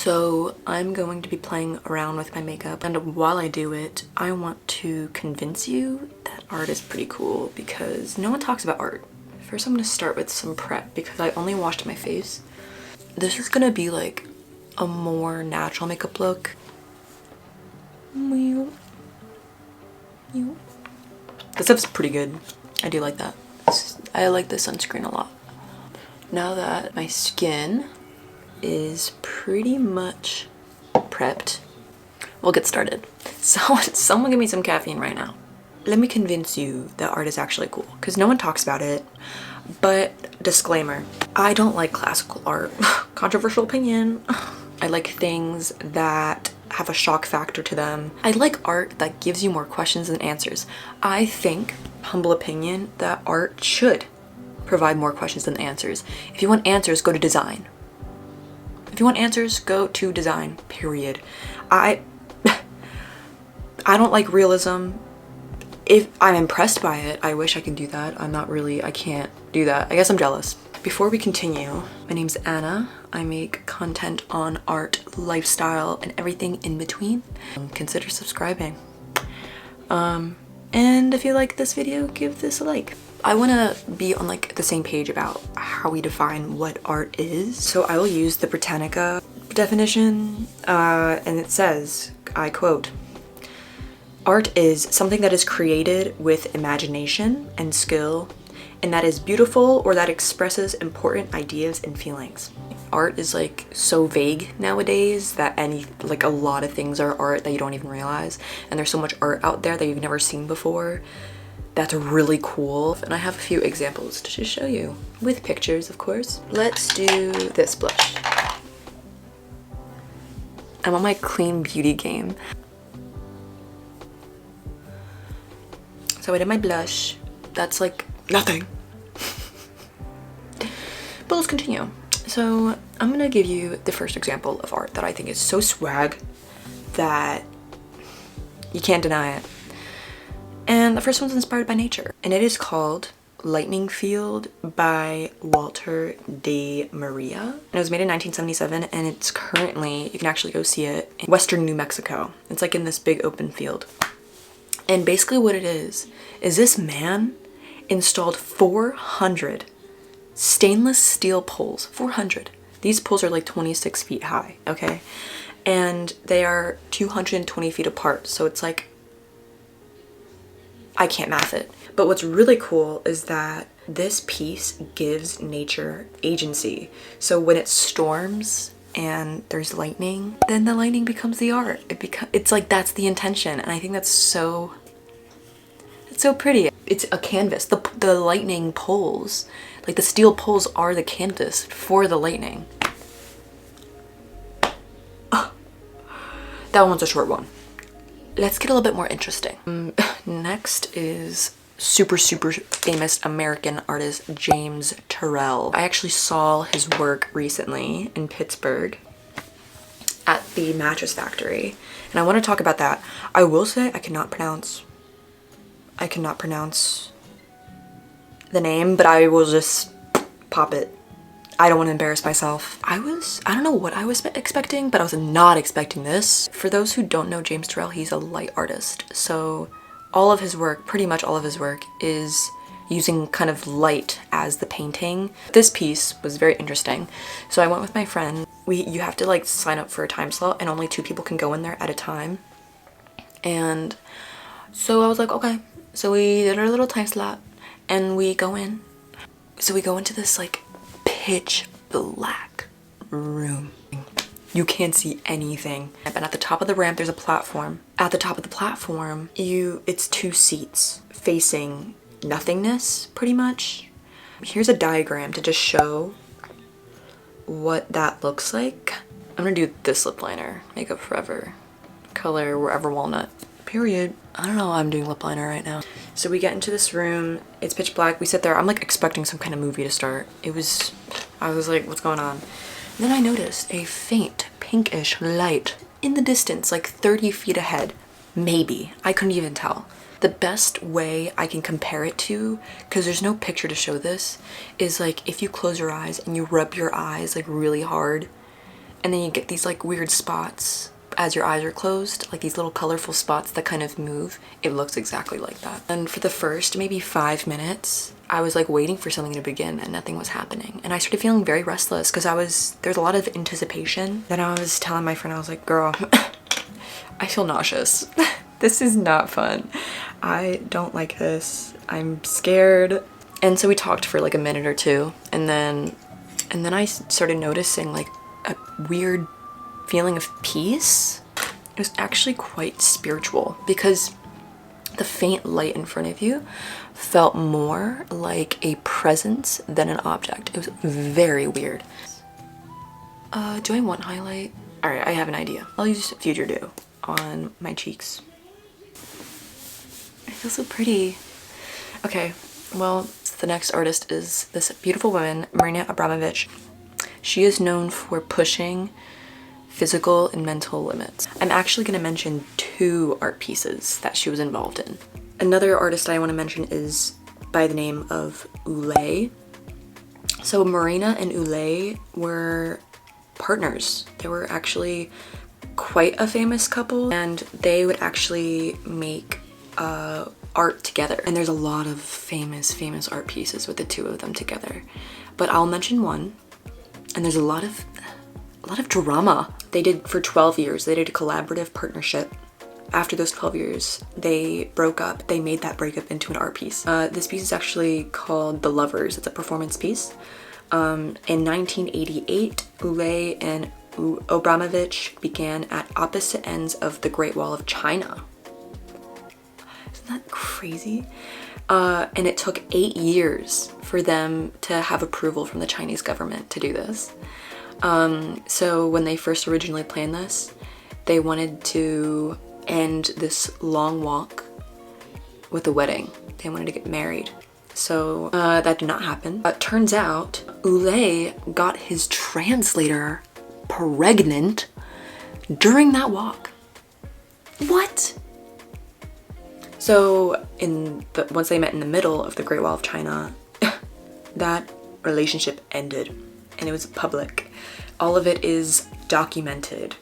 So I'm going to be playing around with my makeup, and while I do it, I want to convince you that art is pretty cool because no one talks about art. First, I'm gonna start with some prep because I only washed my face. This is gonna be like a more natural makeup look. This stuff's pretty good. I do like that. I like this sunscreen a lot. Now that my skin is pretty much prepped, we'll get started. Someone give me some caffeine right now. Let me convince you that art is actually cool because no one talks about it. But disclaimer, I don't like classical art. Controversial opinion. I like things that have a shock factor to them. I like art that gives you more questions than answers. I think, humble opinion, that art should provide more questions than answers. If you want answers, go to design. If you want answers, go to design, period. I don't like realism. If I'm impressed by it, I wish I could do that. I can't do that. I guess I'm jealous. Before we continue, my name's Anna. I make content on art, lifestyle, and everything in between. Consider subscribing. And if you like this video, give this a like. I want to be on like the same page about how we define what art is. So I will use the Britannica definition, and it says, I quote, "Art is something that is created with imagination and skill, and that is beautiful or that expresses important ideas and feelings." Art is like so vague nowadays that a lot of things are art that you don't even realize, and there's so much art out there that you've never seen before. That's really cool. And I have a few examples to just show you with pictures, of course. Let's do this blush. I'm on my clean beauty game. So I did my blush. That's like nothing. But let's continue. So I'm gonna give you the first example of art that I think is so swag that you can't deny it. And the first one's inspired by nature, and it is called Lightning Field by Walter de Maria. And it was made in 1977, and it's currently, you can actually go see it in western New Mexico. It's like in this big open field. And basically what it is this man installed 400 stainless steel poles. 400. These poles are like 26 feet high, okay? And they are 220 feet apart, so it's like, I can't math it. But what's really cool is that this piece gives nature agency. So when it storms and there's lightning, then the lightning becomes the art. It's like, that's the intention. And I think that's so, it's so pretty. It's a canvas. The lightning poles, like the steel poles are the canvas for the lightning. That one's a short one. Let's get a little bit more interesting. Next is super famous American artist James Turrell. I actually saw his work recently in Pittsburgh at the Mattress Factory, and I want to talk about that. I will say I cannot pronounce the name, but I will just pop it. I don't want to embarrass myself. I don't know what I was expecting, but I was not expecting this. For those who don't know James Turrell, he's a light artist. So all of his work, pretty much all of his work, is using kind of light as the painting. This piece was very interesting. So I went with my friend. You have to like sign up for a time slot, and only 2 people can go in there at a time. And so I was like, okay. So we did our little time slot and we go in. So we go into this like pitch black room. You can't see anything. And at the top of the ramp, there's a platform. At the top of the platform, it's 2 seats facing nothingness, pretty much. Here's a diagram to just show what that looks like. I'm gonna do this lip liner, Makeup Forever, color Wherever Walnut, period. I don't know why I'm doing lip liner right now. So we get into this room, it's pitch black, we sit there, I'm like expecting some kind of movie to start. I was like, what's going on? And then I noticed a faint pinkish light in the distance, like 30 feet ahead. Maybe, I couldn't even tell. The best way I can compare it to, because there's no picture to show this, is like if you close your eyes and you rub your eyes like really hard and then you get these like weird spots as your eyes are closed, like these little colorful spots that kind of move. It looks exactly like that. And for the first maybe 5 minutes, I was like waiting for something to begin and nothing was happening. And I started feeling very restless because there's a lot of anticipation. Then I was telling my friend, I was like, girl, I feel nauseous. This is not fun. I don't like this. I'm scared. And so we talked for like a minute or two, and then I started noticing like a weird feeling of peace. It was actually quite spiritual because the faint light in front of you felt more like a presence than an object. It was very weird. Do I want highlight? All right, I have an idea. I'll use Future Dew on my cheeks. I feel so pretty. Okay, well, the next artist is this beautiful woman, Marina Abramovic. She is known for pushing physical and mental limits. I'm actually going to mention 2 art pieces that she was involved in. Another artist I want to mention is by the name of Ulay. So Marina and Ulay were partners. They were actually quite a famous couple, and they would actually make art together. And there's a lot of famous art pieces with the 2 of them together. But I'll mention one, and there's a lot of drama. They did for 12 years. They did a collaborative partnership. After those 12 years, they broke up. They made that breakup into an art piece. This piece is actually called The Lovers. It's a performance piece. In 1988, Ulay and Abramovic began at opposite ends of the Great Wall of China. Isn't that crazy? And it took 8 years for them to have approval from the Chinese government to do this. So when they first originally planned this, they wanted to end this long walk with a wedding. They wanted to get married. So that did not happen. But turns out Ulay got his translator pregnant during that walk. What? So once they met in the middle of the Great Wall of China, that relationship ended, and it was public. All of it is documented.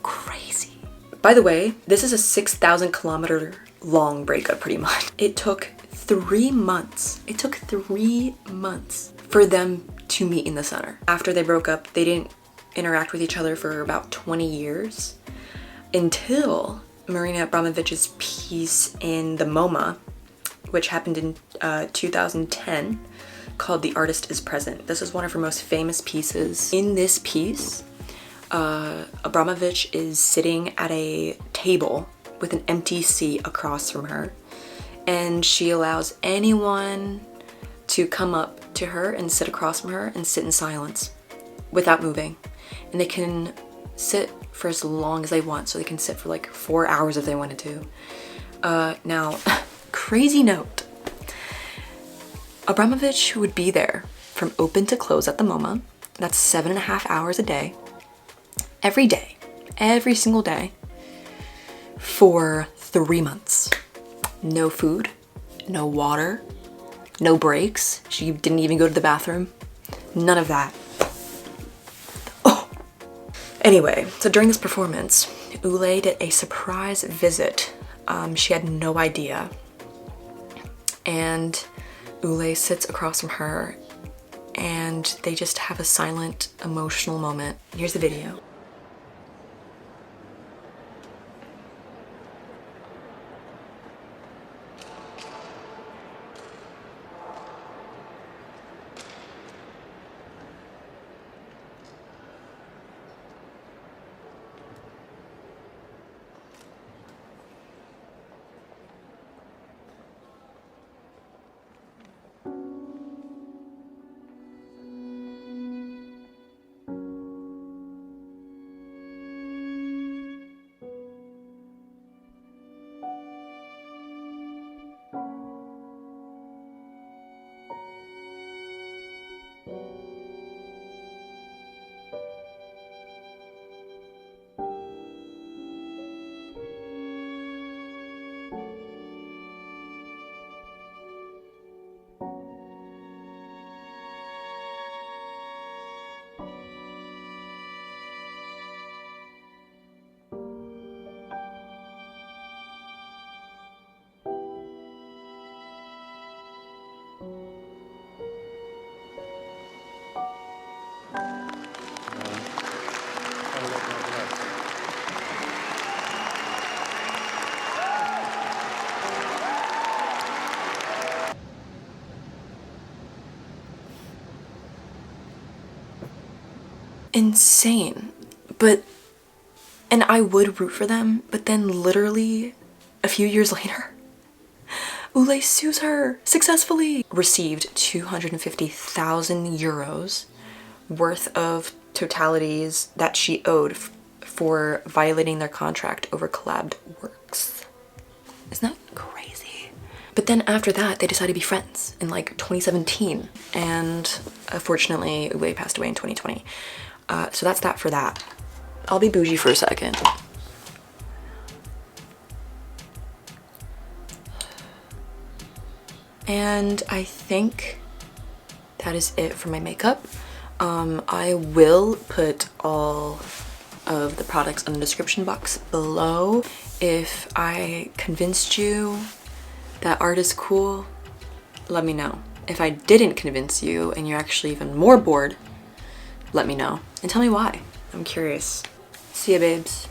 Crazy. By the way, this is a 6,000 kilometer long breakup pretty much. It took 3 months. It took 3 months for them to meet in the center. After they broke up, they didn't interact with each other for about 20 years until Marina Abramovic's piece in the MoMA, which happened in 2010, called The Artist is Present. This is one of her most famous pieces. In this piece, Abramovic is sitting at a table with an empty seat across from her, and she allows anyone to come up to her and sit across from her and sit in silence without moving. And they can sit for as long as they want, so they can sit for like 4 hours if they wanted to. Now, crazy note. Abramovic would be there from open to close at the MoMA. That's 7.5 hours a day, every single day, for 3 months. No food, no water, no breaks. She didn't even go to the bathroom. None of that. Oh. Anyway, so during this performance, Ulay did a surprise visit. She had no idea. And Ulay sits across from her, and they just have a silent, emotional moment. Here's the video. insane. And I would root for them, but then literally a few years later, Ulay sues her successfully. Received 250,000 euros worth of totalities that she owed for violating their contract over collabed works. Isn't that crazy? But then after that, they decided to be friends in like 2017. And unfortunately, Ulay passed away in 2020. So that's that for that. I'll be bougie for a second. And I think that is it for my makeup. I will put all of the products in the description box below. If I convinced you that art is cool, let me know. If I didn't convince you and you're actually even more bored, let me know and tell me why. I'm curious. See ya, babes.